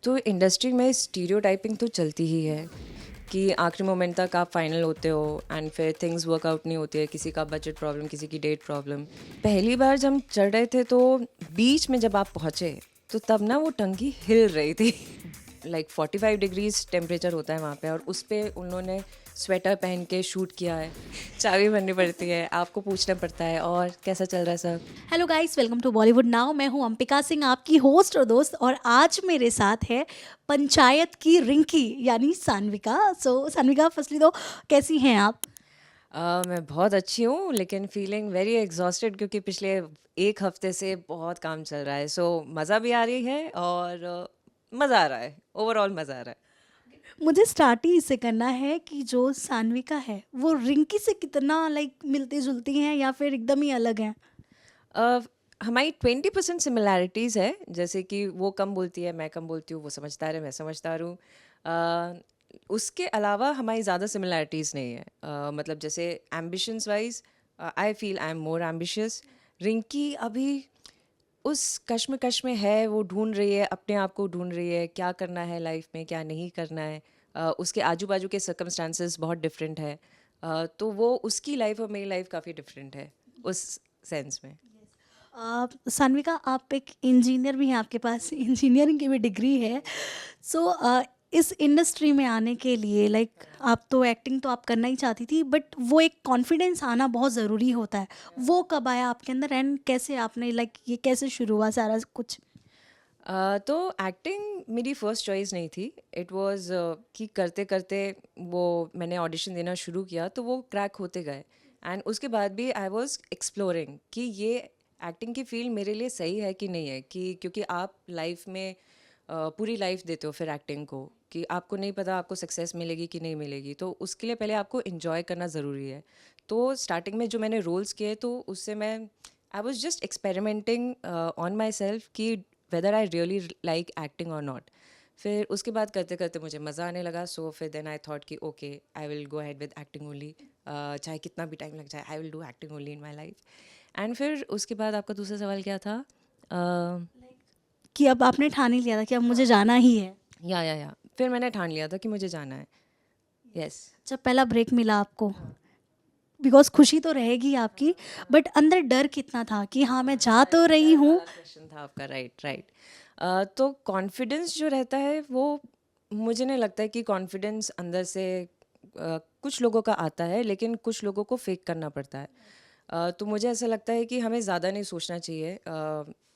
तो इंडस्ट्री में स्टीरियोटाइपिंग तो चलती ही है कि आखिरी मोमेंट तक आप फाइनल होते हो एंड फिर थिंग्स वर्कआउट नहीं होती है, किसी का बजट प्रॉब्लम, किसी की डेट प्रॉब्लम। पहली बार जब हम चढ़ रहे थे तो बीच में जब आप पहुँचे तो तब ना वो टंकी हिल रही थी लाइक 45 डिग्रीज टेम्परेचर होता है वहाँ पे, और उस पे उन्होंने स्वेटर पहन के शूट किया है। चाबी भरनी पड़ती है, आपको पूछना पड़ता है और कैसा चल रहा है सब। Hello guys, welcome to Bollywood now. मैं हूं अंपिका सिंह, आपकी होस्ट और दोस्त, और आज मेरे साथ है पंचायत की रिंकी यानी सान्विका। सान्विका, फर्स्टली तो कैसी हैं आप? मैं बहुत अच्छी हूँ लेकिन फीलिंग वेरी एग्जॉस्टेड क्योंकि पिछले एक हफ्ते से बहुत काम चल रहा है। सो मज़ा भी आ रही है और मज़ा आ रहा है, ओवरऑल मज़ा आ रहा है। मुझे स्टार्ट ही इससे करना है कि जो सान्विका है वो रिंकी से कितना मिलती जुलती हैं या फिर एकदम ही अलग हैं? अ, हमारी 20% सिमिलैरिटीज़ है, जैसे कि वो कम बोलती है, मैं कम बोलती हूँ, वो समझदार है, मैं समझदार हूँ। उसके अलावा हमारी ज़्यादा सिमिलैरिटीज़ नहीं है। मतलब जैसे ambitions wise I feel I am more ambitious. Rinki अभी उस कश्मकश में है, वो ढूंढ रही है, अपने आप को ढूंढ रही है, क्या करना है लाइफ में, क्या नहीं करना है। उसके आजू बाजू के सर्कमस्टांसेस बहुत डिफरेंट है। तो वो उसकी लाइफ और मेरी लाइफ काफ़ी डिफरेंट है उस सेंस में। सान्विका, आप एक इंजीनियर भी हैं, आपके पास इंजीनियरिंग की भी डिग्री है। सो इस इंडस्ट्री में आने के लिए आप तो एक्टिंग तो आप करना ही चाहती थी, बट वो एक कॉन्फिडेंस आना बहुत ज़रूरी होता है। वो कब आया आपके अंदर एंड कैसे आपने ये कैसे शुरू हुआ सारा कुछ? तो एक्टिंग मेरी फर्स्ट चॉइस नहीं थी। इट वाज कि करते करते वो मैंने ऑडिशन देना शुरू किया तो वो क्रैक होते गए, एंड उसके बाद भी आई वाज एक्सप्लोरिंग कि ये एक्टिंग की फील्ड मेरे लिए सही है कि नहीं है। कि क्योंकि आप लाइफ में पूरी लाइफ देते हो फिर एक्टिंग को, कि आपको नहीं पता आपको सक्सेस मिलेगी कि नहीं मिलेगी, तो उसके लिए पहले आपको इन्जॉय करना ज़रूरी है। तो स्टार्टिंग में जो मैंने रोल्स किए तो उससे मैं I was just experimenting on myself कि whether I really like acting or not. फिर उसके बाद करते करते मुझे मज़ा आने लगा, सो फिर देन आई थॉट कि okay I will go ahead with acting only. चाहे कितना भी टाइम लग जाए, I will do acting only in my life. And फिर उसके बाद आपका दूसरा सवाल क्या था? uh, कि अब आपने ठान ही लिया था कि अब मुझे जाना ही है? या फिर मैंने ठान लिया था कि मुझे जाना है। यस। जब पहला ब्रेक मिला आपको, बिकॉज खुशी तो रहेगी आपकी, बट अंदर डर कितना था कि हाँ मैं जा तो रही डर हूँ? वाला क्वेश्चन था आपका, राइट राइट। तो कॉन्फिडेंस जो रहता है वो, मुझे नहीं लगता है कि कॉन्फिडेंस अंदर से कुछ लोगों का आता है लेकिन कुछ लोगों को फेक करना पड़ता है। तो मुझे ऐसा लगता है कि हमें ज़्यादा नहीं सोचना चाहिए।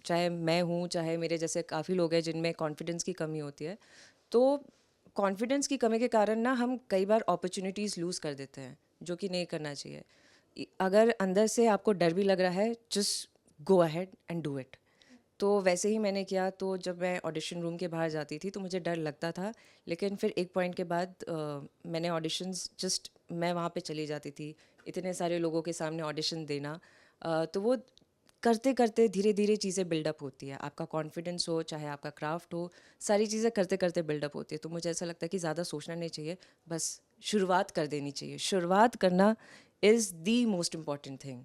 चाहे मैं हूँ, चाहे मेरे जैसे काफ़ी लोग हैं जिनमें कॉन्फिडेंस की कमी होती है। तो कॉन्फिडेंस की कमी के कारण ना हम कई बार अपॉर्चुनिटीज़ लूज़ कर देते हैं, जो कि नहीं करना चाहिए। अगर अंदर से आपको डर भी लग रहा है, just go ahead and do it. तो वैसे ही मैंने किया। तो जब मैं ऑडिशन रूम के बाहर जाती थी तो मुझे डर लगता था, लेकिन फिर एक पॉइंट के बाद मैंने ऑडिशंस जस्ट मैं वहाँ पे चली जाती थी। इतने सारे लोगों के सामने ऑडिशन देना, तो वो करते करते धीरे धीरे चीज़ें बिल्डअप होती है। आपका कॉन्फिडेंस हो, चाहे आपका क्राफ्ट हो, सारी चीज़ें करते करते बिल्डअप होती है। तो मुझे ऐसा लगता है कि ज़्यादा सोचना नहीं चाहिए, बस शुरुआत कर देनी चाहिए। शुरुआत करना is the most important thing.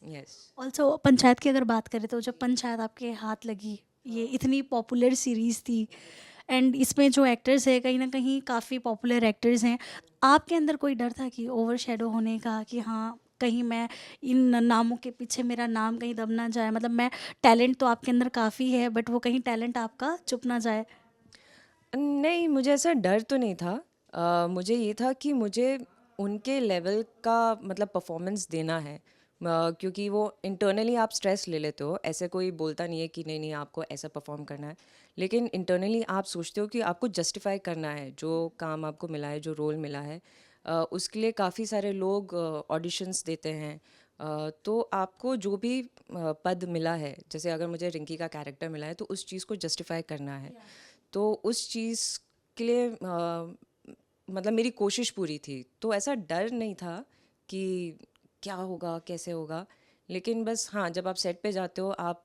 Yes. Also panchayat की अगर बात करें तो जब पंचायत आपके हाथ लगी, ये इतनी पॉपुलर सीरीज़ थी एंड इसमें जो एक्टर्स है कहीं ना कहीं काफ़ी पॉपुलर एक्टर्स हैं। आपके अंदर कोई डर था कि ओवर शेडो होने का, कि हाँ कहीं मैं इन नामों के पीछे मेरा नाम कहीं दब ना जाए? मतलब मैं, टैलेंट तो आपके अंदर काफ़ी है, बट वो कहीं टैलेंट आपका चुप ना जाए? नहीं, मुझे ऐसा डर तो नहीं था। मुझे ये था कि मुझे उनके लेवल का मतलब परफॉर्मेंस देना है। क्योंकि वो इंटरनली आप स्ट्रेस ले लेते हो, ऐसे कोई बोलता नहीं है कि नहीं नहीं आपको ऐसा परफॉर्म करना है, लेकिन इंटरनली आप सोचते हो कि आपको जस्टिफाई करना है जो काम आपको मिला है, जो रोल मिला है। उसके लिए काफ़ी सारे लोग ऑडिशंस देते हैं। तो आपको जो भी पद मिला है, जैसे अगर मुझे रिंकी का कैरेक्टर मिला है तो उस चीज़ को जस्टिफाई करना है। तो उस चीज़ के लिए मतलब मेरी कोशिश पूरी थी, तो ऐसा डर नहीं था कि क्या होगा, कैसे होगा। लेकिन बस हाँ, जब आप सेट पे जाते हो, आप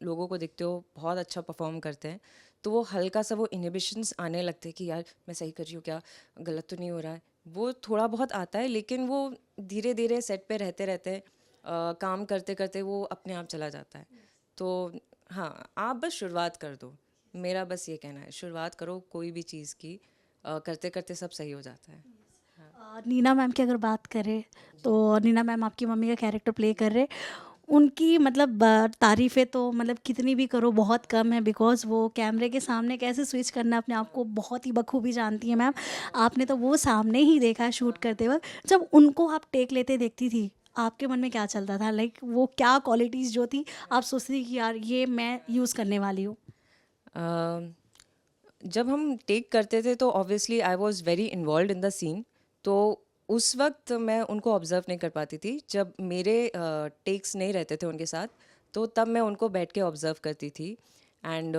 लोगों को देखते हो बहुत अच्छा परफॉर्म करते हैं, तो वो हल्का सा वो इनहिबिशंस आने लगते हैं कि यार मैं सही कर रही हूँ क्या, गलत तो नहीं हो रहा है। वो थोड़ा बहुत आता है, लेकिन वो धीरे धीरे सेट पे रहते रहते काम करते करते वो अपने आप चला जाता है। तो हाँ, आप बस शुरुआत कर दो। मेरा बस ये कहना है, शुरुआत करो कोई भी चीज़ की, करते करते सब सही हो जाता है। नीना मैम की अगर बात करें तो नीना मैम आपकी मम्मी का कैरेक्टर प्ले कर रहे, उनकी मतलब तारीफ़ें तो मतलब कितनी भी करो बहुत कम है, बिकॉज़ वो कैमरे के सामने कैसे स्विच करना है अपने आप को बहुत ही बखूबी जानती हैं मैम। आपने तो वो सामने ही देखा है शूट करते वक़्त। जब उनको आप टेक लेते देखती थी, आपके मन में क्या चलता था? लाइक वो क्या क्वालिटीज़ जो थी आप सोचती थी कि यार ये मैं यूज़ करने वाली हूँ? अ, जब हम टेक करते थे तो obviously I was very involve in the scene, तो उस वक्त मैं उनको ऑब्जर्व नहीं कर पाती थी। जब मेरे टेक्स नहीं रहते थे उनके साथ, तो तब मैं उनको बैठ के ऑब्जर्व करती थी। एंड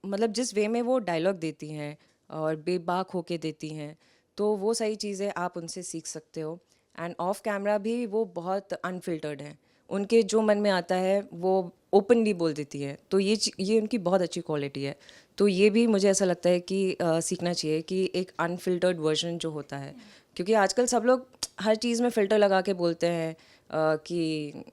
मतलब जिस वे में वो डायलॉग देती हैं और बेबाक होके देती हैं, तो वो सारी चीज़ें आप उनसे सीख सकते हो। एंड ऑफ कैमरा भी वो बहुत अनफिल्टर्ड हैं, उनके जो मन में आता है वो ओपनली बोल देती है, तो ये उनकी बहुत अच्छी क्वालिटी है। तो ये भी मुझे ऐसा लगता है कि सीखना चाहिए कि एक अनफिल्टर्ड वर्जन जो होता है, क्योंकि आजकल सब लोग हर चीज़ में फ़िल्टर लगा के बोलते हैं कि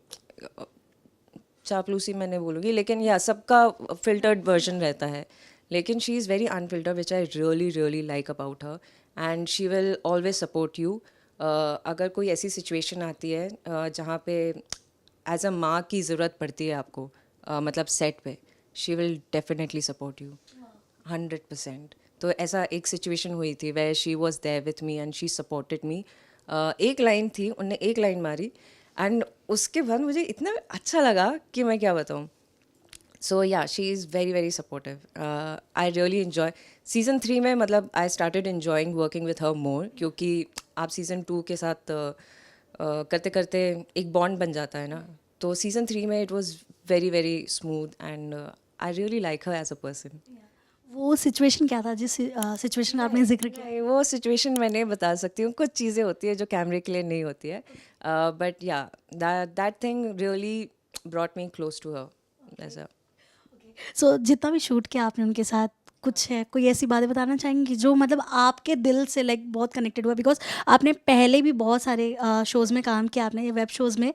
चापलूसी मैं नहीं बोलूँगी, लेकिन या सबका फ़िल्टर्ड वर्जन रहता है। लेकिन she is very unfiltered, which I really really like about her. And she will always support you. अगर कोई ऐसी सिचुएशन आती है जहाँ पे एज अ माँ की ज़रूरत पड़ती है आपको, मतलब सेट पे, she will definitely support you 100%। तो ऐसा एक सिचुएशन हुई थी way she was there with me and she supported me. एक लाइन थी, उनने एक लाइन मारी एंड उसके बाद मुझे इतना अच्छा लगा कि मैं क्या बताऊँ। सो या she is very very supportive. I really enjoy season 3 में, मतलब I started enjoying working with her more, क्योंकि आप सीज़न 2 के साथ करते करते एक बॉन्ड बन जाता है ना। तो सीज़न 3 में it was very very smooth and I really like her as a person. वो सिचुएशन क्या था जिस सिचुएशन का आपने ज़िक्र किया? नहीं, वो सिचुएशन मैं नहीं बता सकती हूँ, कुछ चीज़ें होती है जो कैमरे के लिए नहीं होती है, but yeah that thing really brought me close to her ऐसा। सो जितना भी शूट किया आपने उनके साथ, कुछ है कोई ऐसी बातें बताना चाहेंगी कि जो मतलब आपके दिल से लाइक बहुत कनेक्टेड हुआ? बिकॉज आपने पहले भी बहुत सारे शोज़ में काम किया आपने, ये वेब शोज़ में,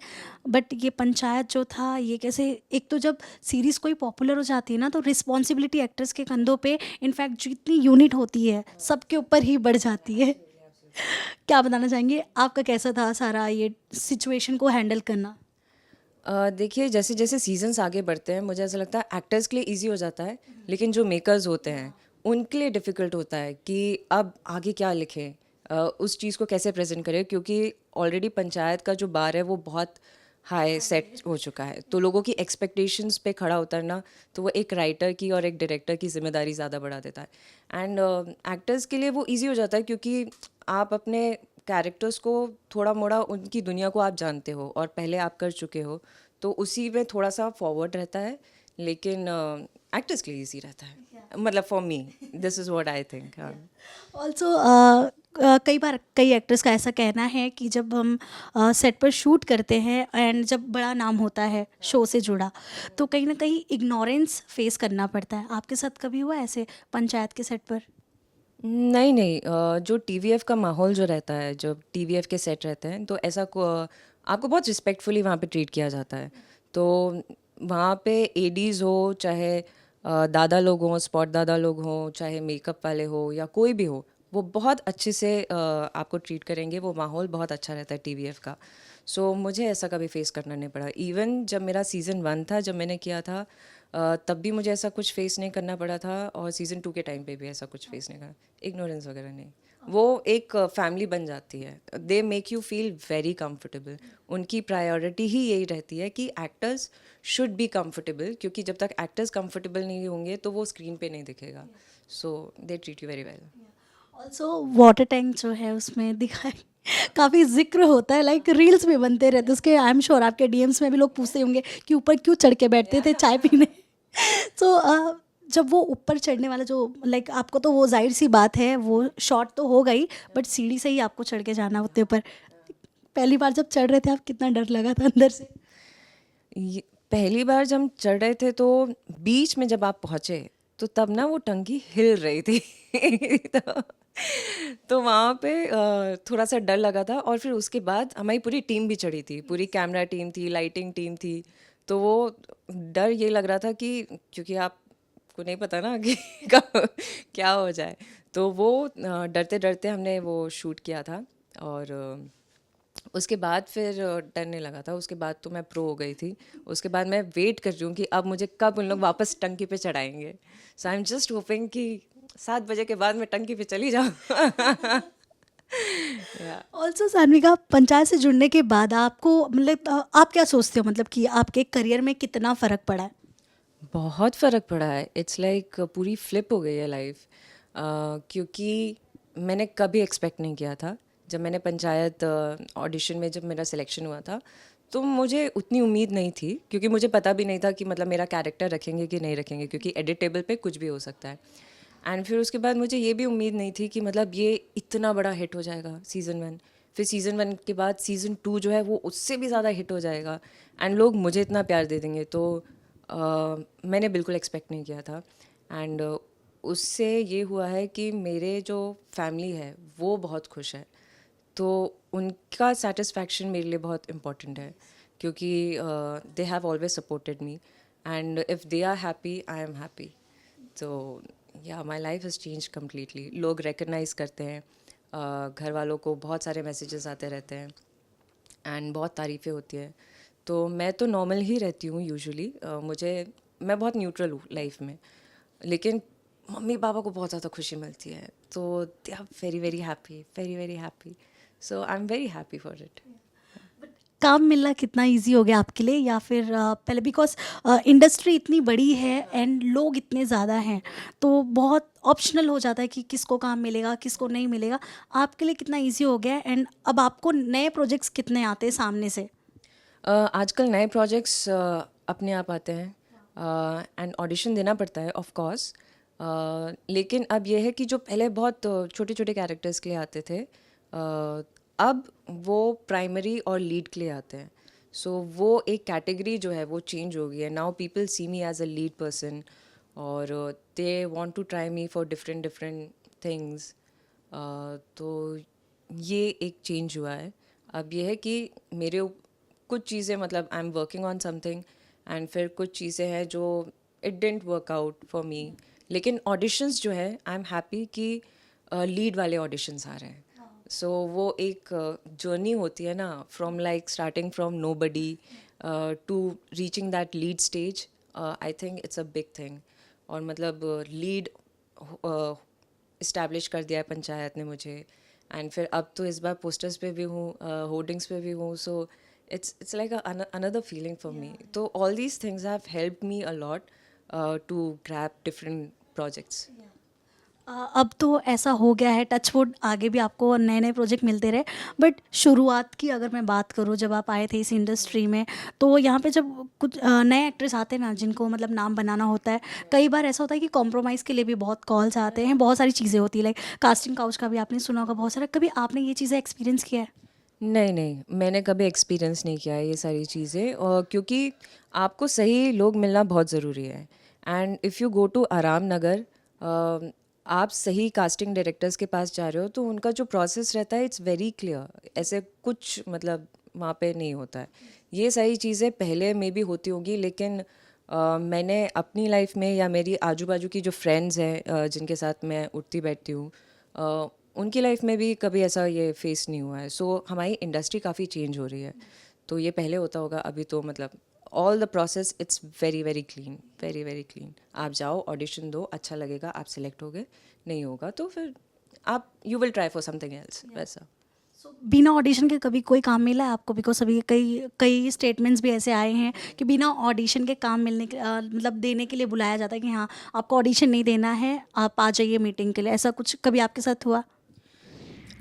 बट ये पंचायत जो था ये कैसे, एक तो जब सीरीज़ कोई पॉपुलर हो जाती है ना तो रिस्पॉन्सिबिलिटी एक्टर्स के कंधों पे, इनफैक्ट जितनी यूनिट होती है सबके ऊपर ही बढ़ जाती है। क्या बताना चाहेंगे आपका कैसा था सारा ये सिचुएशन को हैंडल करना? देखिए, जैसे जैसे सीजन्स आगे बढ़ते हैं मुझे ऐसा लगता है एक्टर्स के लिए इजी हो जाता है, लेकिन जो मेकर्स होते हैं उनके लिए डिफ़िकल्ट होता है कि अब आगे क्या लिखें, उस चीज़ को कैसे प्रेजेंट करें, क्योंकि ऑलरेडी पंचायत का जो बार है वो बहुत हाई सेट हो चुका है, तो लोगों की एक्सपेक्टेशंस पे खड़ा उतरना, तो वो एक राइटर की और एक डायरेक्टर की जिम्मेदारी ज़्यादा बढ़ा देता है। एंड एक्टर्स के लिए वो इजी हो जाता है, क्योंकि आप अपने कैरेक्टर्स को थोड़ा मोड़ा उनकी दुनिया को आप जानते हो और पहले आप कर चुके हो, तो उसी में थोड़ा सा फॉरवर्ड रहता है। लेकिन एक्टर्स के लिए इजी रहता है, मतलब for me this is what I think. हाँ। ऑल्सो कई बार कई एक्टर्स का ऐसा कहना है कि जब हम सेट पर शूट करते हैं एंड जब बड़ा नाम होता है शो से जुड़ा, तो कहीं ना कहीं इग्नोरेंस फेस करना पड़ता है। आपके साथ कभी हुआ ऐसे पंचायत के सेट पर? नहीं नहीं, जो टीवीएफ का माहौल जो रहता है, जब टीवीएफ के सेट रहते हैं, तो ऐसा आपको बहुत रिस्पेक्टफुली वहाँ पे ट्रीट किया जाता है। तो वहाँ पे एडीज़ हो, चाहे दादा लोग हों, स्पॉट दादा लोग हों, चाहे मेकअप वाले हो या कोई भी हो, वो बहुत अच्छे से आपको ट्रीट करेंगे। वो माहौल बहुत अच्छा रहता है टीवीएफ का। सो मुझे ऐसा कभी फेस करना नहीं पड़ा। इवन जब मेरा सीज़न 1 था, जब मैंने किया था, तब भी मुझे ऐसा कुछ फेस नहीं करना पड़ा था, और सीज़न 2 के टाइम पे भी ऐसा कुछ फेस नहीं करना। इग्नोरेंस वगैरह नहीं, वो एक फैमिली बन जाती है। They make you feel very comfortable. उनकी प्रायोरिटी ही यही रहती है कि एक्टर्स शुड बी कंफर्टेबल, क्योंकि जब तक एक्टर्स कंफर्टेबल नहीं होंगे तो वो स्क्रीन पे नहीं दिखेगा। So they treat you very well. Also water tank जो है उसमें दिखाई काफ़ी जिक्र होता है, लाइक रील्स भी बनते रहते हैं उसके। आई एम श्योर आपके डीएम्स में भी लोग पूछते होंगे कि ऊपर क्यों चढ़ के बैठते थे चाय पीने। तो जब वो ऊपर चढ़ने वाला जो, लाइक आपको तो वो जाहिर सी बात है वो शॉट तो हो गई, बट सीढ़ी से ही आपको चढ़ के जाना होते ऊपर। पहली बार जब चढ़ रहे थे आप, कितना डर लगा था अंदर से? ये पहली बार जब हम चढ़ रहे थे, तो बीच में जब आप पहुँचे, तो तब ना वो टंकी हिल रही थी तो वहाँ पे थोड़ा सा डर लगा था। और फिर उसके बाद हमारी पूरी टीम भी चढ़ी थी, पूरी कैमरा टीम थी, लाइटिंग टीम थी। तो वो डर ये लग रहा था कि क्योंकि आप आपको नहीं पता ना कि कब क्या हो जाए। तो वो डरते डरते हमने वो शूट किया था। और उसके बाद फिर डर नहीं लगा था। उसके बाद तो मैं प्रो हो गई थी। उसके बाद मैं वेट कर रही हूँ कि अब मुझे कब उन लोग वापस टंकी पे चढ़ाएंगे। सो आई एम जस्ट होपिंग कि 7 बजे के बाद मैं टंकी पे चली जाऊँ। या ऑल्सो सान्विका, पंचायत से जुड़ने के बाद आपको मतलब आप क्या सोचते हो मतलब कि आपके करियर में कितना फ़र्क पड़ा है? बहुत फ़र्क पड़ा है। इट्स लाइक पूरी फ्लिप हो गई है लाइफ। क्योंकि मैंने कभी एक्सपेक्ट नहीं किया था। जब मैंने पंचायत ऑडिशन में जब मेरा सिलेक्शन हुआ था, तो मुझे उतनी उम्मीद नहीं थी, क्योंकि मुझे पता भी नहीं था कि मतलब मेरा कैरेक्टर रखेंगे कि नहीं रखेंगे, क्योंकि एडिटेबल पे कुछ भी हो सकता है। एंड फिर उसके बाद मुझे ये भी उम्मीद नहीं थी कि मतलब ये इतना बड़ा हिट हो जाएगा सीज़न 1। फिर सीज़न 1 के बाद सीज़न 2 जो है वो उससे भी ज़्यादा हिट हो जाएगा एंड लोग मुझे इतना प्यार दे देंगे। तो मैंने बिल्कुल एक्सपेक्ट नहीं किया था। एंड उससे ये हुआ है कि मेरे जो फैमिली है वो बहुत खुश है। तो उनका सेटिस्फैक्शन मेरे लिए बहुत इम्पोर्टेंट है, क्योंकि they have always supported me and if they are happy I am happy. तो yeah my life has change completely. लोग रिकग्नाइज करते हैं, घर वालों को बहुत सारे मैसेजेस आते रहते हैं एंड बहुत तारीफ़ें होती है। तो मैं तो नॉर्मल ही रहती हूँ यूजुअली। मैं बहुत न्यूट्रल हूँ लाइफ में, लेकिन मम्मी पापा को बहुत ज़्यादा खुशी मिलती है। तो they are very very happy, very very happy. So I am very happy for it. काम मिलना कितना इजी हो गया आपके लिए, या फिर पहले बिकॉज इंडस्ट्री इतनी बड़ी है एंड लोग इतने ज़्यादा हैं, तो बहुत ऑप्शनल हो जाता है कि किसको काम मिलेगा किसको नहीं मिलेगा। आपके लिए कितना इजी हो गया एंड अब आपको नए प्रोजेक्ट्स कितने आते हैं सामने से? आजकल नए प्रोजेक्ट्स अपने आप आते हैं एंड ऑडिशन देना पड़ता है ऑफ कोर्स। लेकिन अब यह है कि जो पहले बहुत छोटे छोटे कैरेक्टर्स के लिए आते थे, अब वो प्राइमरी और लीड के लिए आते हैं। सो वो एक कैटेगरी जो है वो चेंज हो गई है। Now people see me as a lead person और they want to try me for different different things. तो ये एक चेंज हुआ है। अब ये है कि मेरे कुछ चीज़ें मतलब I am working on something and फिर कुछ चीज़ें हैं जो it didn't work out for me. लेकिन ऑडिशंस जो है आई एम हैप्पी कि लीड वाले ऑडिशंस आ रहे हैं। सो वो एक जर्नी होती है ना, from like starting from nobody to reaching that lead stage. I think it's a big thing. और मतलब लीड इस्टेब्लिश कर दिया है पंचायत ने मुझे। एंड फिर अब तो इस बार पोस्टर्स पे भी हूँ, होर्डिंग्स पे भी हूँ। सो it's like another feeling for me. So all these things have helped me a lot to grab different projects. अब तो ऐसा हो गया है, टचवुड आगे भी आपको नए नए प्रोजेक्ट मिलते रहे। बट शुरुआत की अगर मैं बात करूँ, जब आप आए थे इस इंडस्ट्री में, तो यहाँ पे जब कुछ नए एक्ट्रेस आते हैं ना, जिनको मतलब नाम बनाना होता है, कई बार ऐसा होता है कि कॉम्प्रोमाइज़ के लिए भी बहुत कॉल्स आते हैं, बहुत सारी चीज़ें होती है, लाइक कास्टिंग काउच का भी आपने सुना होगा बहुत सारा। कभी आपने ये चीज़ें एक्सपीरियंस किया है? नहीं नहीं, मैंने कभी एक्सपीरियंस नहीं किया है ये सारी चीज़ें। और क्योंकि आपको सही लोग मिलना बहुत ज़रूरी है। And if you go to Aaram Nagar, आप सही कास्टिंग डायरेक्टर्स के पास जा रहे हो तो उनका जो प्रोसेस रहता है इट्स वेरी क्लियर। ऐसे कुछ मतलब वहाँ पे नहीं होता है। ये सारी चीज़ें पहले में भी होती होंगी, लेकिन मैंने अपनी लाइफ में या मेरी आजू बाजू की जो फ्रेंड्स हैं जिनके साथ मैं उठती बैठती हूँ, उनकी लाइफ में भी कभी ऐसा ये फेस नहीं हुआ है। सो हमारी इंडस्ट्री काफ़ी चेंज हो रही है। तो ये पहले होता होगा, अभी तो मतलब all the process it's very very clean, very very clean. आप जाओ, ऑडिशन दो, अच्छा लगेगा आप सिलेक्ट हो गए, नहीं होगा तो फिर आप you will try for something else, वैसा। बिना ऑडिशन के कभी कोई काम मिला है आपको? बिकॉज अभी कई कई स्टेटमेंट्स भी ऐसे आए हैं कि बिना ऑडिशन के काम मिलने के मतलब देने के लिए बुलाया जाता है कि हाँ, आपको ऑडिशन नहीं देना है, आप आ जाइए मीटिंग के लिए। ऐसा कुछ कभी आपके साथ हुआ?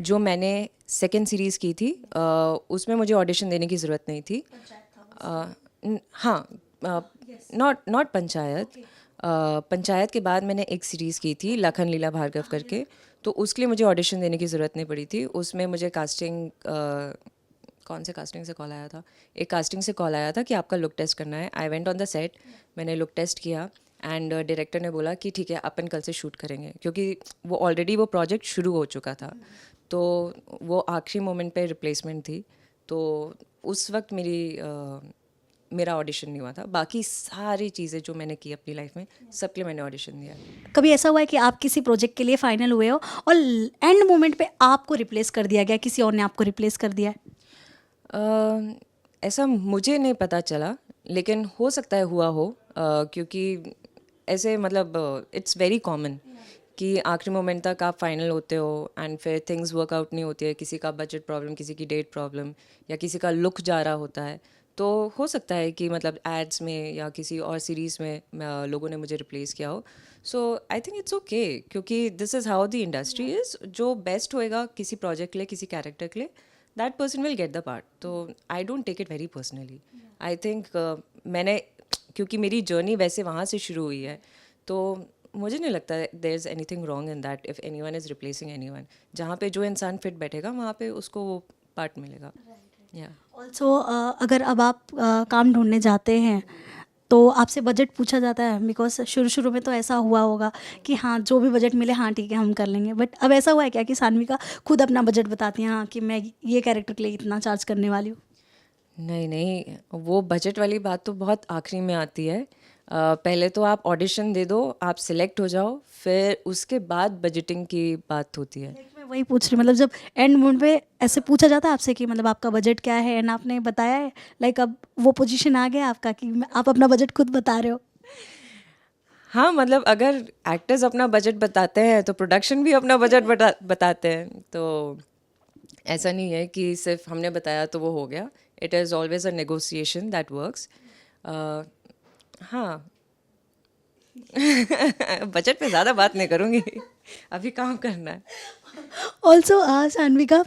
जो मैंने सेकेंड सीरीज़ की थी उसमें मुझे ऑडिशन देने की ज़रूरत नहीं थी। हाँ, नॉट नॉट पंचायत। पंचायत के बाद मैंने एक सीरीज़ की थी लखन लीला भार्गव करके, तो उसके लिए मुझे ऑडिशन देने की ज़रूरत नहीं पड़ी थी। उसमें मुझे कास्टिंग कौन से कास्टिंग से कॉल आया था, एक कास्टिंग से कॉल आया था कि आपका लुक टेस्ट करना है। I went on the set, मैंने लुक टेस्ट किया एंड डायरेक्टर ने बोला कि ठीक है अपन कल से शूट करेंगे, क्योंकि वो ऑलरेडी वो प्रोजेक्ट शुरू हो चुका था। तो वो आखिरी मोमेंट पे रिप्लेसमेंट थी। तो उस वक्त मेरी मेरा ऑडिशन नहीं हुआ था। बाकी सारी चीज़ें जो मैंने की अपनी लाइफ में, सबके लिए मैंने ऑडिशन दिया। कभी ऐसा हुआ है कि आप किसी प्रोजेक्ट के लिए फाइनल हुए हो और एंड मोमेंट पे आपको रिप्लेस कर दिया गया, किसी और ने आपको रिप्लेस कर दिया है? ऐसा मुझे नहीं पता चला, लेकिन हो सकता है हुआ हो, क्योंकि ऐसे मतलब इट्स वेरी कॉमन कि आखिरी मोमेंट तक आप फाइनल होते हो एंड फिर थिंग्स वर्कआउट नहीं होती है, किसी का बजट प्रॉब्लम, किसी की डेट प्रॉब्लम, या किसी का लुक जा रहा होता है, तो हो सकता है कि मतलब एड्स में या किसी और सीरीज़ में लोगों ने मुझे रिप्लेस किया हो। So I think it's okay, क्योंकि this is how the industry is. जो बेस्ट होएगा किसी प्रोजेक्ट के लिए, किसी कैरेक्टर के लिए, that person will get the part. तो I don't take it very personally. I think मैंने, क्योंकि मेरी जर्नी वैसे वहाँ से शुरू हुई है, तो मुझे नहीं लगता there is anything wrong in that if anyone is replacing anyone. जहाँ पे जो इंसान फिट बैठेगा वहाँ पे उसको वो पार्ट मिलेगा। या ऑल्सो अगर अब आप काम ढूंढने जाते हैं तो आपसे बजट पूछा जाता है? बिकॉज शुरू शुरू में तो ऐसा हुआ होगा कि हाँ जो भी बजट मिले हाँ ठीक है हम कर लेंगे, बट अब ऐसा हुआ है क्या कि सान्विका खुद अपना बजट बताती हैं, हाँ कि मैं ये कैरेक्टर के लिए इतना चार्ज करने वाली हूँ? नहीं नहीं, वो बजट वाली बात तो बहुत आखिरी में आती है। पहले तो आप ऑडिशन दे दो, आप सिलेक्ट हो जाओ, फिर उसके बाद बजटिंग की बात होती है। Like, मैं वही पूछ रही हूँ, मतलब जब एंड मोमेंट पे ऐसे पूछा जाता है आपसे कि मतलब आपका बजट क्या है एंड आपने बताया है, लाइक अब वो पोजीशन आ गया आपका कि आप अपना बजट खुद बता रहे हो? हाँ, मतलब अगर एक्टर्स अपना बजट बताते हैं तो प्रोडक्शन भी अपना बजट बताते हैं। तो ऐसा नहीं है कि सिर्फ हमने बताया तो वो हो गया। It is always a negotiation that works. हाँ। बजट पे ज़्यादा बात नहीं करूँगी, अभी काम करना है। ऑल्सो सान्विका,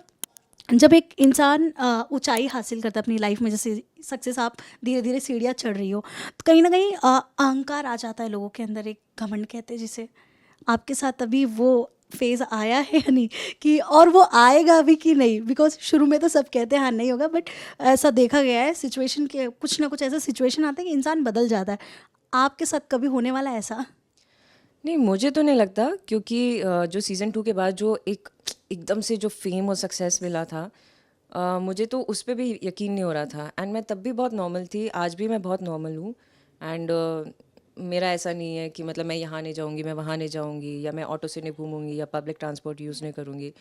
जब एक इंसान ऊंचाई हासिल करता है अपनी लाइफ में, जैसे सक्सेस आप धीरे धीरे सीढ़ियाँ चढ़ रही हो, तो कहीं ना कहीं अहंकार आ जाता है लोगों के अंदर, एक घमंड कहते हैं जिसे। आपके साथ अभी वो फेज़ आया है या नहीं, कि और वो आएगा अभी कि नहीं? बिकॉज शुरू में तो सब कहते हैं हाँ नहीं होगा, बट ऐसा देखा गया है सिचुएशन के कुछ ना कुछ ऐसा सिचुएशन आता है कि इंसान बदल जाता है। आपके साथ कभी होने वाला है ऐसा? नहीं, मुझे तो नहीं लगता, क्योंकि जो सीज़न 2 के बाद जो एकदम से जो फेम और सक्सेस मिला था, मुझे तो उस पे भी यकीन नहीं हो रहा था। एंड मैं तब भी बहुत नॉर्मल थी, आज भी मैं बहुत नॉर्मल हूँ। एंड मेरा ऐसा नहीं है कि मतलब मैं यहाँ नहीं जाऊँगी, मैं वहाँ नहीं जाऊँगी, या मैं ऑटो से नहीं घूमूंगी, या पब्लिक ट्रांसपोर्ट यूज़ नहीं करूँगी।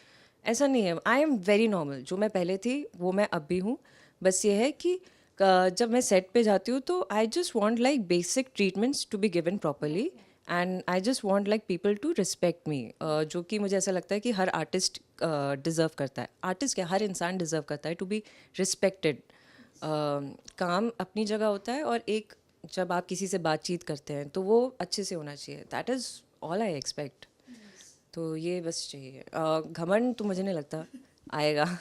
ऐसा नहीं है। I am very normal. जो मैं पहले थी वो मैं अब भी हूँ। बस ये है कि जब मैं सेट पे जाती हूँ तो I just want like basic treatments to be given properly, and I just want like people to respect me, जो कि मुझे ऐसा लगता है कि हर आर्टिस्ट डिज़र्व करता है। आर्टिस्ट क्या, हर इंसान डिज़र्व करता है टू बी रिस्पेक्टेड। काम अपनी जगह होता है, और एक जब आप किसी से बातचीत करते हैं तो वो अच्छे से होना चाहिए। That is all I expect. तो ये बस चाहिए। घमंड तो मुझे नहीं लगता आएगा।